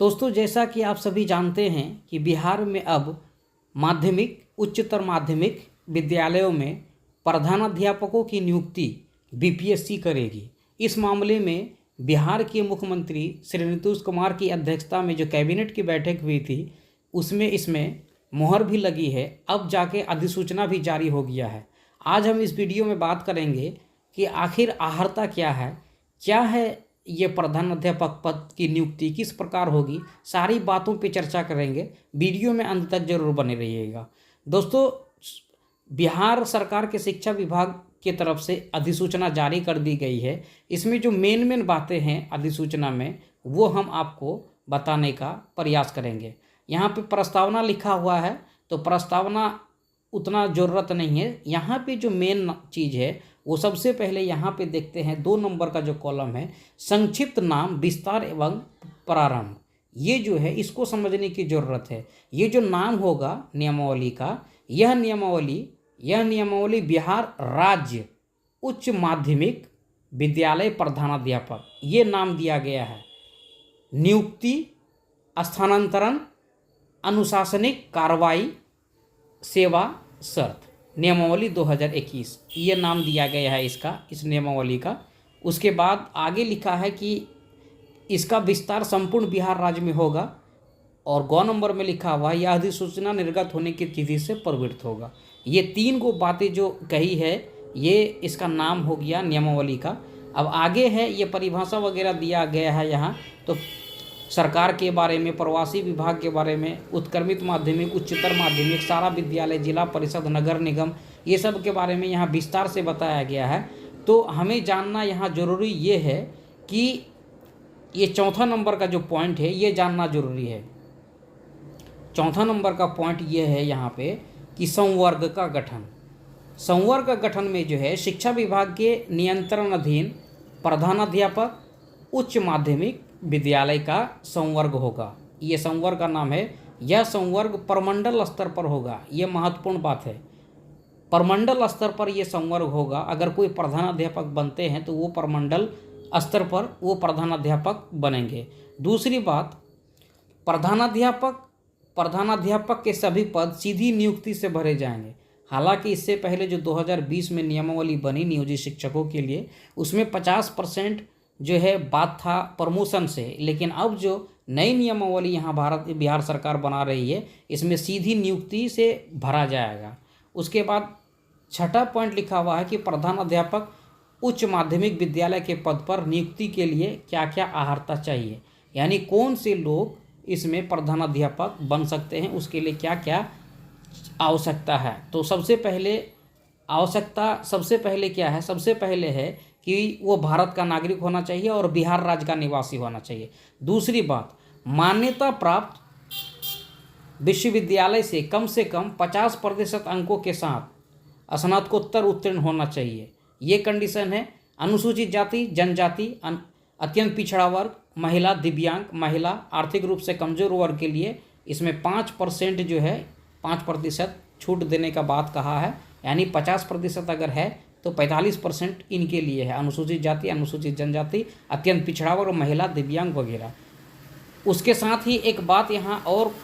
दोस्तों, जैसा कि आप सभी जानते हैं कि बिहार में अब माध्यमिक, उच्चतर माध्यमिक विद्यालयों में प्रधानाध्यापकों की नियुक्ति बीपीएससी करेगी। इस मामले में बिहार के मुख्यमंत्री श्री नीतीश कुमार की अध्यक्षता में जो कैबिनेट की बैठक हुई थी, उसमें इसमें मुहर भी लगी है। अब जाके अधिसूचना भी जारी हो गया है। आज हम इस वीडियो में बात करेंगे कि आखिर अहर्ता क्या है ये प्रधानाध्यापक पद की नियुक्ति किस प्रकार होगी। सारी बातों पे चर्चा करेंगे। वीडियो में अंत तक जरूर बने रहिएगा। दोस्तों, बिहार सरकार के शिक्षा विभाग की तरफ से अधिसूचना जारी कर दी गई है। इसमें जो मेन बातें हैं अधिसूचना में, वो हम आपको बताने का प्रयास करेंगे। यहाँ पे प्रस्तावना लिखा हुआ है, तो प्रस्तावना उतना ज़रूरत नहीं है। यहाँ पे जो मेन चीज़ है वो सबसे पहले यहाँ पे देखते हैं 2 नंबर का जो कॉलम है, संक्षिप्त नाम, विस्तार एवं प्रारंभ। ये जो है इसको समझने की ज़रूरत है। ये जो नाम होगा नियमावली का, यह नियमावली बिहार राज्य उच्च माध्यमिक विद्यालय प्रधानाध्यापक, ये नाम दिया गया है। नियुक्ति, स्थानांतरण, अनुशासनिक कार्रवाई, सेवा शर्त, नियमावली 2021, ये नाम दिया गया है इस नियमावली का। उसके बाद आगे लिखा है कि इसका विस्तार संपूर्ण बिहार राज्य में होगा, और 9 नंबर में लिखा हुआ है यह अधिसूचना निर्गत होने की तिथि से प्रवृत्त होगा। ये 3 गो बातें जो कही है, ये इसका नाम हो गया नियमावली का। अब आगे है ये परिभाषा वगैरह दिया गया है यहाँ, तो सरकार के बारे में, प्रवासी विभाग के बारे में, उत्क्रमित माध्यमिक, उच्चतर माध्यमिक, सारा विद्यालय, जिला परिषद, नगर निगम, ये सब के बारे में यहाँ विस्तार से बताया गया है। तो हमें जानना यहाँ ज़रूरी ये है कि ये 4 नंबर का जो पॉइंट है ये जानना ज़रूरी है। 4 नंबर का पॉइंट ये है यहाँ पे कि संवर्ग का गठन। संवर्ग का गठन में जो है शिक्षा विभाग के नियंत्रण अधीन प्रधानाध्यापक उच्च माध्यमिक विद्यालय का संवर्ग होगा। ये संवर्ग का नाम है। यह संवर्ग प्रमंडल स्तर पर होगा। ये महत्वपूर्ण बात है। प्रमंडल स्तर पर यह संवर्ग होगा। अगर कोई प्रधानाध्यापक बनते हैं तो वो प्रमंडल स्तर पर वो प्रधानाध्यापक बनेंगे। दूसरी बात, प्रधानाध्यापक के सभी पद सीधी नियुक्ति से भरे जाएंगे। हालांकि इससे पहले जो 2020 में नियमावली बनी नियोजित शिक्षकों के लिए, उसमें 50% जो है बात था प्रमोशन से, लेकिन अब जो नई नियमावली यहाँ बिहार सरकार बना रही है, इसमें सीधी नियुक्ति से भरा जाएगा। उसके बाद 6ठा पॉइंट लिखा हुआ है कि प्रधानाध्यापक उच्च माध्यमिक विद्यालय के पद पर नियुक्ति के लिए क्या क्या अहर्ता चाहिए, यानी कौन से लोग इसमें प्रधानाध्यापक बन सकते हैं, उसके लिए क्या क्या आवश्यकता है। तो सबसे पहले क्या है, सबसे पहले है कि वो भारत का नागरिक होना चाहिए और बिहार राज्य का निवासी होना चाहिए। दूसरी बात, मान्यता प्राप्त विश्वविद्यालय से कम 50% अंकों के साथ स्नातकोत्तर उत्तीर्ण होना चाहिए। ये कंडीशन है। अनुसूचित जाति, जनजाति, अत्यंत पिछड़ा वर्ग, महिला, दिव्यांग महिला, आर्थिक रूप से कमज़ोर वर्ग के लिए इसमें 5% जो है 5% छूट देने का बात कहा है। यानी 50% अगर है तो 45% इनके लिए है। अनुसूचित जाति, अनुसूचित जनजाति, अत्यंत पिछड़ा वर्ग, महिला, दिव्यांग वगैरह। उसके साथ ही एक बात यहाँ और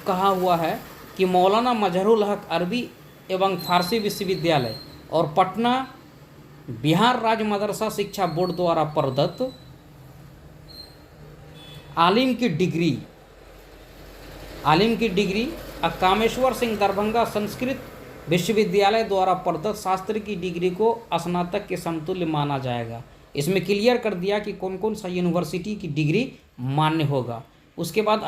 कहा हुआ है कि मौलाना मजहरुल हक अरबी एवं फारसी विश्वविद्यालय और पटना बिहार राज्य मदरसा शिक्षा बोर्ड द्वारा प्रदत्त आलिम की डिग्री कामेश्वर सिंह दरभंगा संस्कृत विश्वविद्यालय द्वारा प्रदत्त शास्त्र की डिग्री को स्नातक के समतुल्य माना जाएगा। इसमें क्लियर कर दिया कि कौन कौन सा यूनिवर्सिटी की डिग्री मान्य होगा। उसके बाद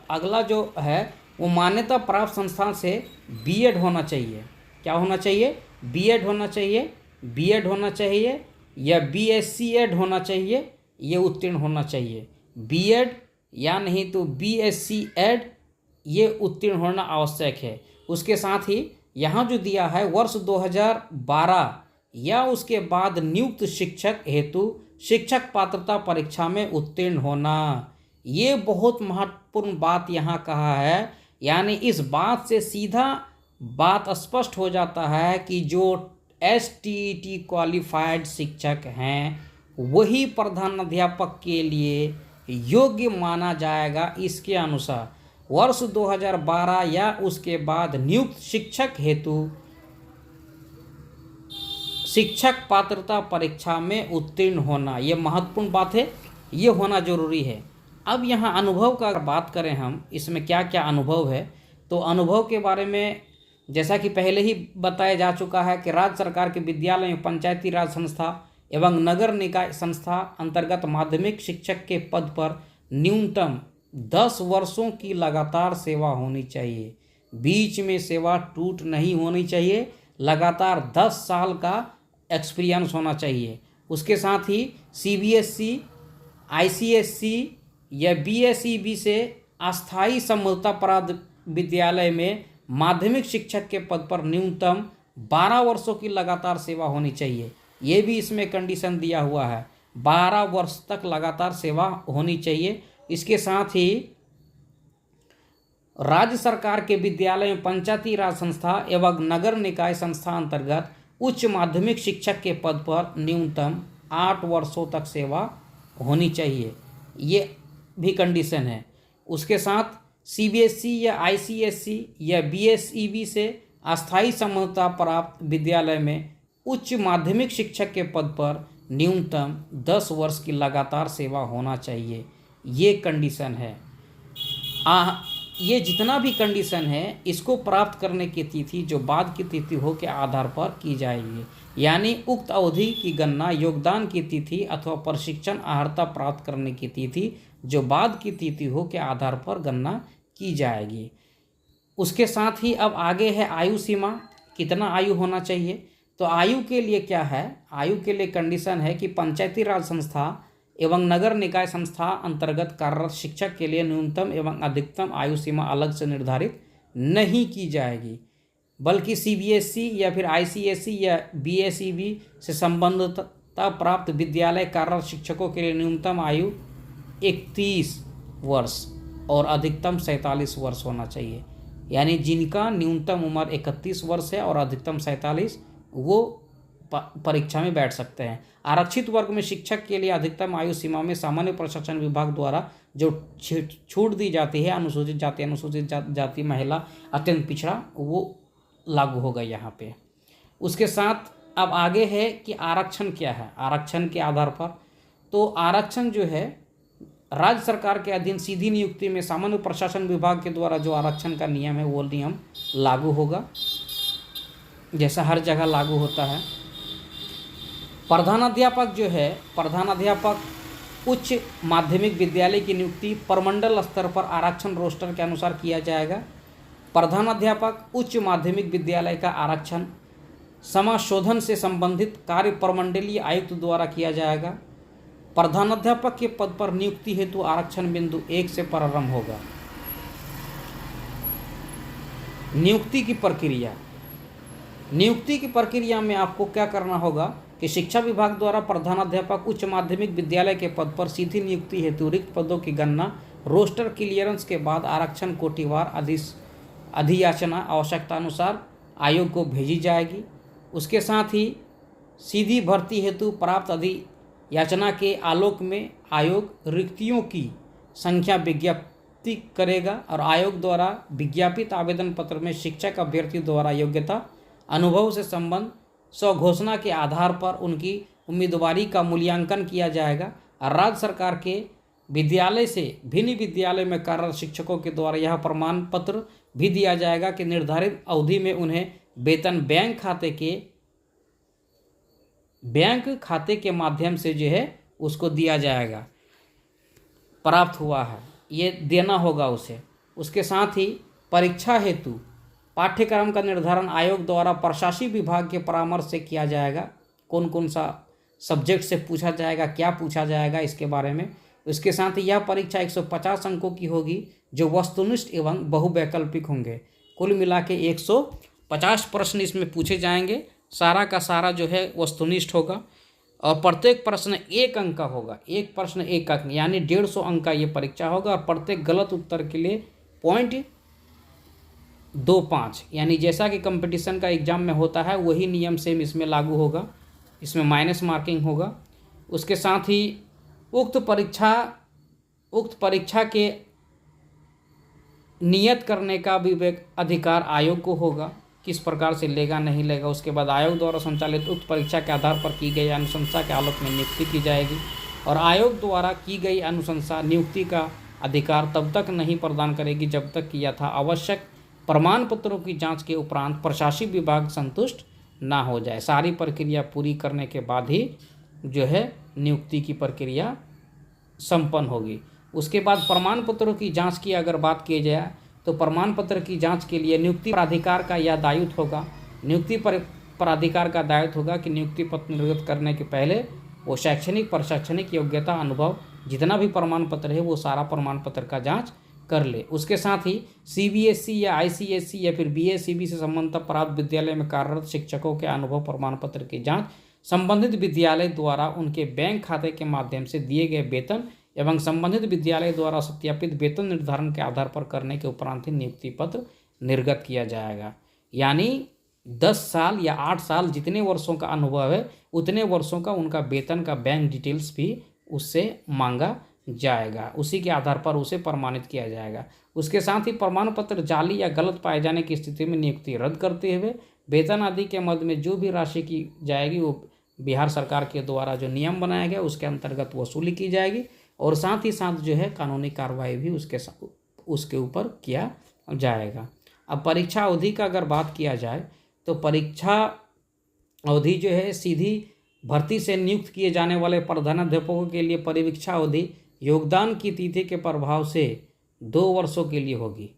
अगला जो है वो मान्यता प्राप्त संस्थान से बीएड होना चाहिए। क्या होना चाहिए? बीएड होना चाहिए या बीएससी एड होना चाहिए, ये उत्तीर्ण होना चाहिए। बीएड या नहीं तो बीएससी एड, ये उत्तीर्ण होना आवश्यक है। उसके साथ ही यहाँ जो दिया है वर्ष 2012 या उसके बाद नियुक्त शिक्षक हेतु शिक्षक पात्रता परीक्षा में उत्तीर्ण होना, ये बहुत महत्वपूर्ण बात यहाँ कहा है। यानी इस बात से सीधा बात स्पष्ट हो जाता है कि जो एसटीईटी क्वालिफाइड शिक्षक हैं वही प्रधानाध्यापक के लिए योग्य माना जाएगा। इसके अनुसार वर्ष 2012 या उसके बाद नियुक्त शिक्षक हेतु शिक्षक पात्रता परीक्षा में उत्तीर्ण होना, ये महत्वपूर्ण बात है, ये होना जरूरी है। अब यहाँ अनुभव का बात करें हम, इसमें क्या क्या अनुभव है, तो अनुभव के बारे में जैसा कि पहले ही बताया जा चुका है कि राज्य सरकार के विद्यालय, पंचायती राज संस्था एवं नगर निकाय संस्था अंतर्गत माध्यमिक शिक्षक के पद पर न्यूनतम 10 वर्षों की लगातार सेवा होनी चाहिए। बीच में सेवा टूट नहीं होनी चाहिए, लगातार 10 साल का एक्सपीरियंस होना चाहिए। उसके साथ ही CBSE, ICSE या BSEB से अस्थायी समता प्राप्त विद्यालय में माध्यमिक शिक्षक के पद पर न्यूनतम 12 वर्षों की लगातार सेवा होनी चाहिए। ये भी इसमें कंडीशन दिया हुआ है, 12 वर्ष तक लगातार सेवा होनी चाहिए। इसके साथ ही राज्य सरकार के विद्यालय, पंचायती राज संस्था एवं नगर निकाय संस्था अंतर्गत उच्च माध्यमिक शिक्षक के पद पर न्यूनतम 8 वर्षों तक सेवा होनी चाहिए, ये भी कंडीशन है। उसके साथ CBSE या ICSE या BSEB से अस्थायी समता प्राप्त विद्यालय में उच्च माध्यमिक शिक्षक के पद पर न्यूनतम 10 वर्ष की लगातार सेवा होना चाहिए, ये कंडीशन है। ये जितना भी कंडीशन है इसको प्राप्त करने की तिथि जो बाद की तिथि हो के आधार पर की जाएगी, यानी उक्त अवधि की गणना योगदान की तिथि अथवा प्रशिक्षण अर्हता प्राप्त करने की तिथि जो बाद की तिथि हो के आधार पर गणना की जाएगी। उसके साथ ही अब आगे है आयु सीमा, कितना आयु होना चाहिए। तो आयु के लिए क्या है, आयु के लिए कंडीशन है कि पंचायती राज संस्था एवं नगर निकाय संस्था अंतर्गत कार्यरत शिक्षक के लिए न्यूनतम एवं अधिकतम आयु सीमा अलग से निर्धारित नहीं की जाएगी, बल्कि CBSE या फिर ICSE या BSEB से संबद्धता प्राप्त विद्यालय कार्यरत शिक्षकों के लिए न्यूनतम आयु 31 वर्ष और अधिकतम 47 वर्ष होना चाहिए। यानी जिनका न्यूनतम उम्र 31 वर्ष है और अधिकतम 47, वो परीक्षा में बैठ सकते हैं। आरक्षित वर्ग में शिक्षक के लिए अधिकतम आयु सीमा में सामान्य प्रशासन विभाग द्वारा जो छूट दी जाती है, अनुसूचित जाति, अनुसूचित जाति, महिला, अत्यंत पिछड़ा, वो लागू होगा यहाँ पे। उसके साथ अब आगे है कि आरक्षण क्या है। आरक्षण के आधार पर तो आरक्षण जो है राज्य सरकार के अधीन सीधी नियुक्ति में सामान्य प्रशासन विभाग के द्वारा जो आरक्षण का नियम है वो नियम लागू होगा, जैसा हर जगह लागू होता है। प्रधानाध्यापक जो है, प्रधानाध्यापक उच्च माध्यमिक विद्यालय की नियुक्ति प्रमंडल स्तर पर आरक्षण रोस्टर के अनुसार किया जाएगा। प्रधानाध्यापक उच्च माध्यमिक विद्यालय का आरक्षण समाशोधन से संबंधित कार्य प्रमंडलीय आयुक्त द्वारा किया जाएगा। प्रधानाध्यापक के पद पर नियुक्ति हेतु आरक्षण बिंदु 1 से प्रारंभ होगा। नियुक्ति की प्रक्रिया, नियुक्ति की प्रक्रिया में आपको क्या करना होगा कि शिक्षा विभाग द्वारा प्रधानाध्यापक उच्च माध्यमिक विद्यालय के पद पर सीधी नियुक्ति हेतु रिक्त पदों की गणना रोस्टर क्लियरेंस के बाद आरक्षण कोटिवार अधियाचना आवश्यकता अनुसार आयोग को भेजी जाएगी। उसके साथ ही सीधी भर्ती हेतु प्राप्त अधियाचना के आलोक में आयोग रिक्तियों की संख्या विज्ञप्ति करेगा और आयोग द्वारा विज्ञापित आवेदन पत्र में शिक्षक अभ्यर्थी द्वारा योग्यता, अनुभव से संबंध स्वघोषणा के आधार पर उनकी उम्मीदवारी का मूल्यांकन किया जाएगा और राज्य सरकार के विद्यालय से भिन्न विद्यालय में कार्यरत शिक्षकों के द्वारा यह प्रमाण पत्र भी दिया जाएगा कि निर्धारित अवधि में उन्हें वेतन बैंक खाते के माध्यम से जो है उसको दिया जाएगा, प्राप्त हुआ है ये देना होगा उसे। उसके साथ ही परीक्षा हेतु पाठ्यक्रम का निर्धारण आयोग द्वारा प्रशासनिक विभाग के परामर्श से किया जाएगा। कौन कौन सा सब्जेक्ट से पूछा जाएगा, क्या पूछा जाएगा, इसके बारे में। उसके साथ ही यह परीक्षा 150 अंकों की होगी जो वस्तुनिष्ठ एवं बहुवैकल्पिक होंगे। कुल मिला के 150 प्रश्न इसमें पूछे जाएंगे, सारा का सारा जो है वस्तुनिष्ठ होगा और प्रत्येक प्रश्न 1 अंक का होगा। एक प्रश्न 1 अंक यानी 150 अंक का ये परीक्षा होगा और प्रत्येक गलत उत्तर के लिए 0.25 यानी जैसा कि कंपटीशन का एग्जाम में होता है वही नियम सेम इसमें लागू होगा, इसमें माइनस मार्किंग होगा। उसके साथ ही उक्त परीक्षा उक्त परीक्षा के नियत करने का भी अधिकार आयोग को होगा, किस प्रकार से लेगा नहीं लेगा। उसके बाद आयोग द्वारा संचालित उक्त परीक्षा के आधार पर की गई अनुशंसा के आलोक में नियुक्ति की जाएगी और आयोग द्वारा की गई अनुशंसा नियुक्ति का अधिकार तब तक नहीं प्रदान करेगी जब तक कि यथा आवश्यक प्रमाण पत्रों की जांच के उपरांत प्रशासनिक विभाग संतुष्ट ना हो जाए। सारी प्रक्रिया पूरी करने के बाद ही जो है नियुक्ति की प्रक्रिया संपन्न होगी। उसके बाद प्रमाण पत्रों की जांच की अगर बात की जाए तो प्रमाण पत्र की जांच के लिए नियुक्ति प्राधिकार का यह दायित्व होगा। नियुक्ति प्राधिकार का दायित्व होगा कि नियुक्ति पत्र निर्गत करने के पहले वो शैक्षणिक प्रशैक्षणिक योग्यता अनुभव जितना भी प्रमाण पत्र है वो सारा प्रमाण पत्र का जांच कर ले। उसके साथ ही सीबीएसई या आईसीएसई या फिर बीएसईबी से संबंधित प्राप्त विद्यालय में कार्यरत शिक्षकों के अनुभव प्रमाण पत्र की जांच संबंधित विद्यालय द्वारा उनके बैंक खाते के माध्यम से दिए गए वेतन एवं संबंधित विद्यालय द्वारा सत्यापित वेतन निर्धारण के आधार पर करने के उपरांत ही नियुक्ति पत्र निर्गत किया जाएगा। यानी 10 साल या 8 साल जितने वर्षों का अनुभव है उतने वर्षों का उनका वेतन का बैंक डिटेल्स भी उससे मांगा जाएगा, उसी के आधार पर उसे प्रमाणित किया जाएगा। उसके साथ ही प्रमाण पत्र जाली या गलत पाए जाने की स्थिति में नियुक्ति रद्द करते हुए वेतन आदि के मद में जो भी राशि की जाएगी वो बिहार सरकार के द्वारा जो नियम बनाया गया उसके अंतर्गत वसूली की जाएगी और साथ ही साथ जो है कानूनी कार्रवाई भी उसके ऊपर किया जाएगा। अब परीक्षा अवधि का अगर बात किया जाए तो परीक्षा अवधि जो है सीधी भर्ती से नियुक्त किए जाने वाले प्रधानाध्यापकों के लिए परिवीक्षा अवधि योगदान की तिथि के प्रभाव से 2 वर्षों के लिए होगी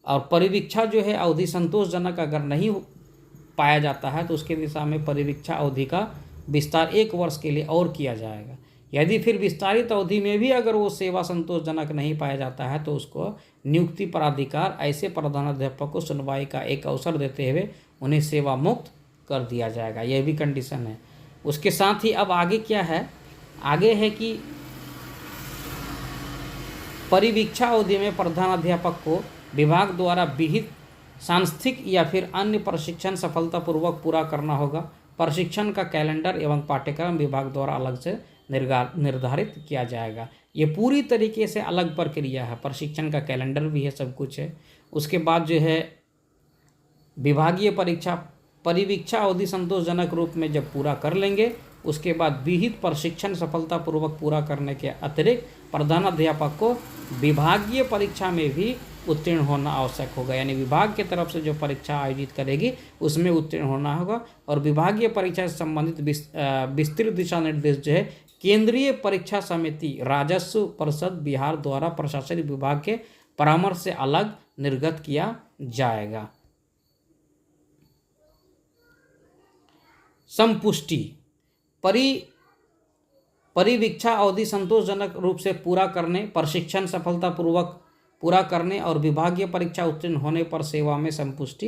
और परिवीक्षा जो है अवधि संतोषजनक अगर नहीं पाया जाता है तो उसके दिशा में परिवीक्षा अवधि का विस्तार 1 वर्ष के लिए और किया जाएगा। यदि फिर विस्तारित अवधि में भी अगर वो सेवा संतोषजनक नहीं पाया जाता है तो उसको नियुक्ति प्राधिकार ऐसे प्रधानाध्यापक को सुनवाई का एक अवसर देते हुए उन्हें सेवा मुक्त कर दिया जाएगा। यह भी कंडीशन है। उसके साथ ही अब आगे क्या है, आगे है कि परिवीक्षा अवधि में प्रधानाध्यापक को विभाग द्वारा विहित सांस्थिक या फिर अन्य प्रशिक्षण सफलतापूर्वक पूरा करना होगा। प्रशिक्षण का कैलेंडर एवं पाठ्यक्रम विभाग द्वारा अलग से निर्धारित किया जाएगा। ये पूरी तरीके से अलग प्रक्रिया है, प्रशिक्षण का कैलेंडर भी है, सब कुछ है। उसके बाद जो है विभागीय परीक्षा परिवीक्षा अवधि संतोषजनक रूप में जब पूरा कर लेंगे उसके बाद विहित प्रशिक्षण सफलतापूर्वक पूरा करने के अतिरिक्त प्रधानाध्यापक को विभागीय परीक्षा में भी उत्तीर्ण होना आवश्यक होगा। यानी विभाग की तरफ से जो परीक्षा आयोजित करेगी उसमें उत्तीर्ण होना होगा और विभागीय परीक्षा से संबंधित विस्तृत दिशा निर्देश जो है केंद्रीय परीक्षा समिति राजस्व परिषद बिहार द्वारा प्रशासनिक विभाग के परामर्श से अलग निर्गत किया जाएगा। संपुष्टि परिवीक्षा अवधि संतोषजनक रूप से पूरा करने, प्रशिक्षण सफलतापूर्वक पूरा करने और विभागीय परीक्षा उत्तीर्ण होने पर सेवा में संपुष्टि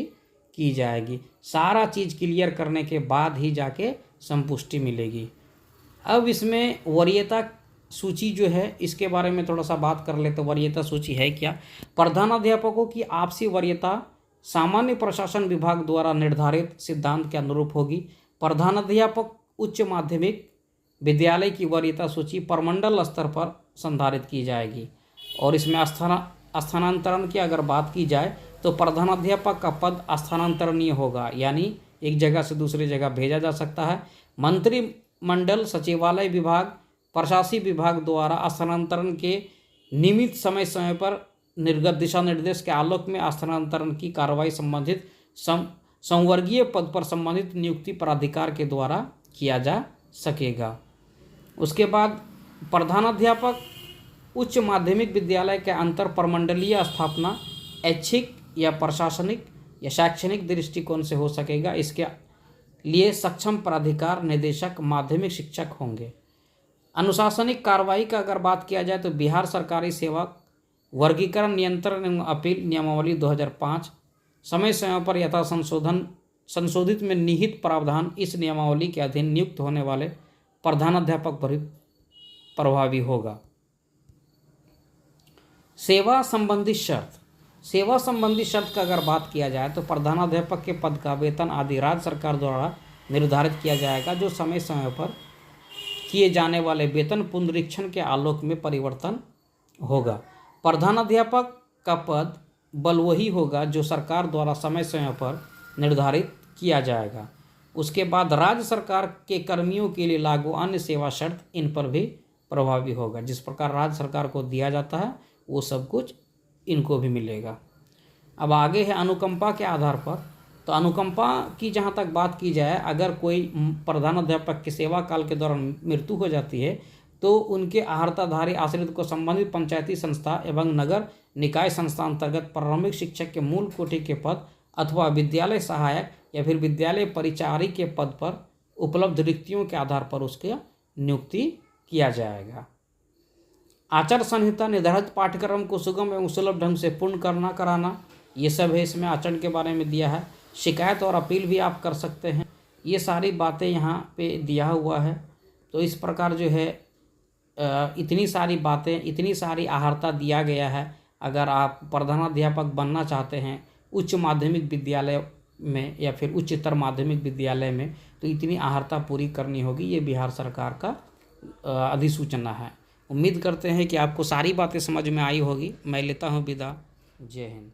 की जाएगी। सारा चीज़ क्लियर करने के बाद ही जाके संपुष्टि मिलेगी। अब इसमें वरीयता सूची जो है इसके बारे में थोड़ा सा बात कर ले तो वरीयता सूची है क्या। प्रधानाध्यापकों की आपसी वरीयता सामान्य प्रशासन विभाग द्वारा निर्धारित सिद्धांत के अनुरूप होगी। प्रधानाध्यापक उच्च माध्यमिक विद्यालय की वरीयता सूची प्रमंडल स्तर पर संधारित की जाएगी और इसमें स्थानांतरण की अगर बात की जाए तो प्रधानाध्यापक का पद स्थानांतरणीय होगा, यानी एक जगह से दूसरी जगह भेजा जा सकता है। मंत्रिमंडल सचिवालय विभाग प्रशासनिक विभाग द्वारा स्थानांतरण के नियमित समय समय पर निर्गत दिशा निर्देश के आलोक में स्थानांतरण की कार्रवाई संबंधित संवर्गीय पद पर संबंधित नियुक्ति प्राधिकार के द्वारा किया जा सकेगा। उसके बाद प्रधानाध्यापक उच्च माध्यमिक विद्यालय के अंतर प्रमंडलीय स्थापना ऐच्छिक या प्रशासनिक या शैक्षणिक दृष्टिकोण से हो सकेगा। इसके लिए सक्षम प्राधिकार निदेशक माध्यमिक शिक्षक होंगे। अनुशासनिक कार्रवाई का अगर बात किया जाए तो बिहार सरकारी सेवा वर्गीकरण नियंत्रण एवं अपील नियमावली 2005 समय समय पर यथा संशोधित में निहित प्रावधान इस नियमावली के अधीन नियुक्त होने वाले प्रधानाध्यापक पर प्रभावी होगा। सेवा संबंधी शर्त का अगर बात किया जाए तो प्रधानाध्यापक के पद का वेतन आदि राज्य सरकार द्वारा निर्धारित किया जाएगा, जो समय समय पर किए जाने वाले वेतन पुनरीक्षण के आलोक में परिवर्तन होगा। प्रधानाध्यापक का पद बल वही होगा जो सरकार द्वारा समय समय पर निर्धारित किया जाएगा। उसके बाद राज्य सरकार के कर्मियों के लिए लागू अन्य सेवा शर्त इन पर भी प्रभावी होगा। जिस प्रकार राज्य सरकार को दिया जाता है वो सब कुछ इनको भी मिलेगा। अब आगे है अनुकंपा के आधार पर। तो अनुकंपा की जहाँ तक बात की जाए, अगर कोई प्रधानाध्यापक के सेवा काल के दौरान मृत्यु हो जाती है तो उनके आहारताधारी आश्रित को संबंधित पंचायती संस्था एवं नगर निकाय संस्था अंतर्गत प्रारंभिक शिक्षक के मूल कोटि के पद अथवा विद्यालय सहायक या फिर विद्यालय परिचारी के पद पर उपलब्ध रिक्तियों के आधार पर उसकी नियुक्ति किया जाएगा। आचार संहिता निर्धारित पाठ्यक्रम को सुगम एवं सुलभ ढंग से पूर्ण कराना, ये सब है इसमें आचरण के बारे में दिया है। शिकायत और अपील भी आप कर सकते हैं, ये सारी बातें यहाँ पे दिया हुआ है। तो इस प्रकार जो है इतनी सारी बातें, इतनी सारी आहारता दिया गया है। अगर आप प्रधानाध्यापक बनना चाहते हैं उच्च माध्यमिक विद्यालय में या फिर उच्चतर माध्यमिक विद्यालय में, तो इतनी आहारता पूरी करनी होगी। ये बिहार सरकार का अधिसूचना है। उम्मीद करते हैं कि आपको सारी बातें समझ में आई होगी। मैं लेता हूँ विदा। जय हिंद।